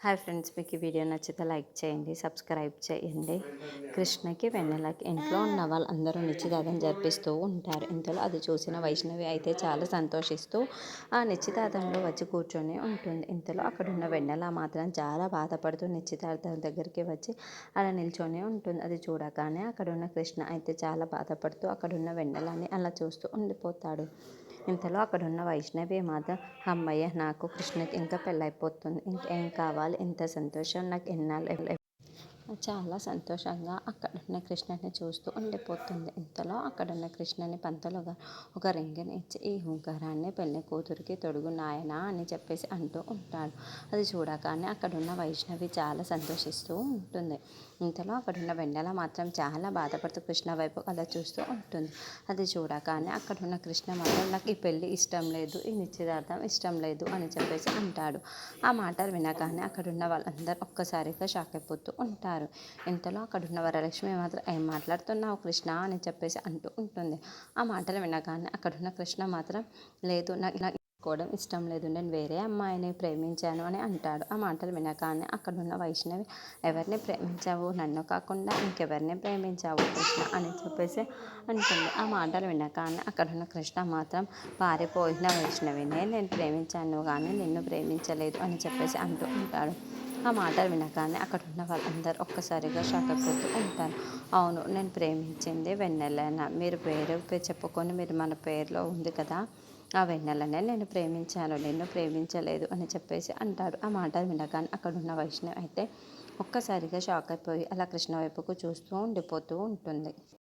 Hi friends, మీకు ఈ video నచ్చితే లైక్ చేయండి, సబ్స్క్రైబ్ చేయండి. కృష్ణకి వెన్నెలకి ఇంట్లో ఉన్న వాళ్ళందరూ నిశ్చితార్థం జరిపిస్తూ ఉంటారు. ఇంతలో అది చూసిన వైష్ణవి అయితే చాలా సంతోషిస్తూ ఆ నిశ్చితార్థంలో వచ్చి కూర్చొని ఉంటుంది. ఇంతలో అక్కడున్న వెన్నెల మాత్రం చాలా బాధపడుతూ నిశ్చితార్థం దగ్గరికి వచ్చి అలా నిల్చొని ఉంటుంది. అది చూడగానే అక్కడున్న కృష్ణ అయితే చాలా బాధపడుతూ అక్కడున్న వెన్నెలని అలా చూస్తూ ఉండిపోతాడు. ఇంతలో అక్కడున్న వైష్ణవి మాత్రం, అమ్మయ్య, నాకు కృష్ణకి ఇంకా పెళ్ళైపోతుంది, ఇంకేం కావాలి, ఇంత సంతోషం నాకు ఎన్నాళ్ళు చాలా సంతోషంగా అక్కడున్న కృష్ణని చూస్తూ ఉండిపోతుంది. ఇంతలో అక్కడున్న కృష్ణని పంతులుగా ఒక రింగిని ఇచ్చి, ఈ ఉంగరాన్ని పెళ్లి కూతురికి తొడుగు నాయనా అని చెప్పేసి అంటూ ఉంటాడు. అది చూడగానే అక్కడున్న వైష్ణవి చాలా సంతోషిస్తూ ఉంటుంది. ఇంతలో అక్కడున్న వెన్నెల మాత్రం చాలా బాధపడుతూ కృష్ణ వైపు అలా చూస్తూ ఉంటుంది. అది చూడగానే అక్కడున్న కృష్ణ మాత్రం, నాకు ఈ పెళ్ళి ఇష్టం లేదు, ఈ నిశ్చితార్థం ఇష్టం లేదు అని చెప్పేసి అంటాడు. ఆ మాటలు వినగానే అక్కడున్న వాళ్ళందరూ ఒక్కసారిగా షాక్ అయిపోతూ ఉంటారు. ఇంతలో అక్కడున్న వరలక్ష్మి మాత్రం, ఏం మాట్లాడుతున్నావు కృష్ణ అని చెప్పేసి అంటూ ఉంటుంది. ఆ మాటలు వినగానే అక్కడున్న కృష్ణ మాత్రం, లేదు, నాకు కోవడం ఇష్టం లేదు, నేను వేరే అమ్మాయిని ప్రేమించాను అని అంటాడు. ఆ మాటలు వినగానే అక్కడున్న వైష్ణవి, ఎవరిని ప్రేమించావు, నన్ను కాకుండా ఇంకెవరిని ప్రేమించావు కృష్ణ అని చెప్పేసి అంటుంది. ఆ మాటలు వినగానే అక్కడున్న కృష్ణ మాత్రం, పారిపోయిన వైష్ణవినే నేను ప్రేమించాను కానీ నిన్ను ప్రేమించలేదు అని చెప్పేసి అంటూ ఉంటాడు. ఆ మాటలు వినగానే అక్కడున్న వాళ్ళందరూ ఒక్కసారిగా షాక్ అయిపోతూ ఉంటారు. అవును, నేను ప్రేమించింది వెన్నెలన, మీరు పేరు చెప్పుకొని మీరు మన పేరులో ఉంది కదా, ఆ వెన్నెలనే నేను ప్రేమించాను, నిన్ను ప్రేమించలేదు అని చెప్పేసి అంటాడు. ఆ మాటలు వినగానే అక్కడున్న వైష్ణవి అయితే ఒక్కసారిగా షాక్ అయిపోయి అలా కృష్ణ వైపుకు చూస్తూ ఉండిపోతూ ఉంటుంది.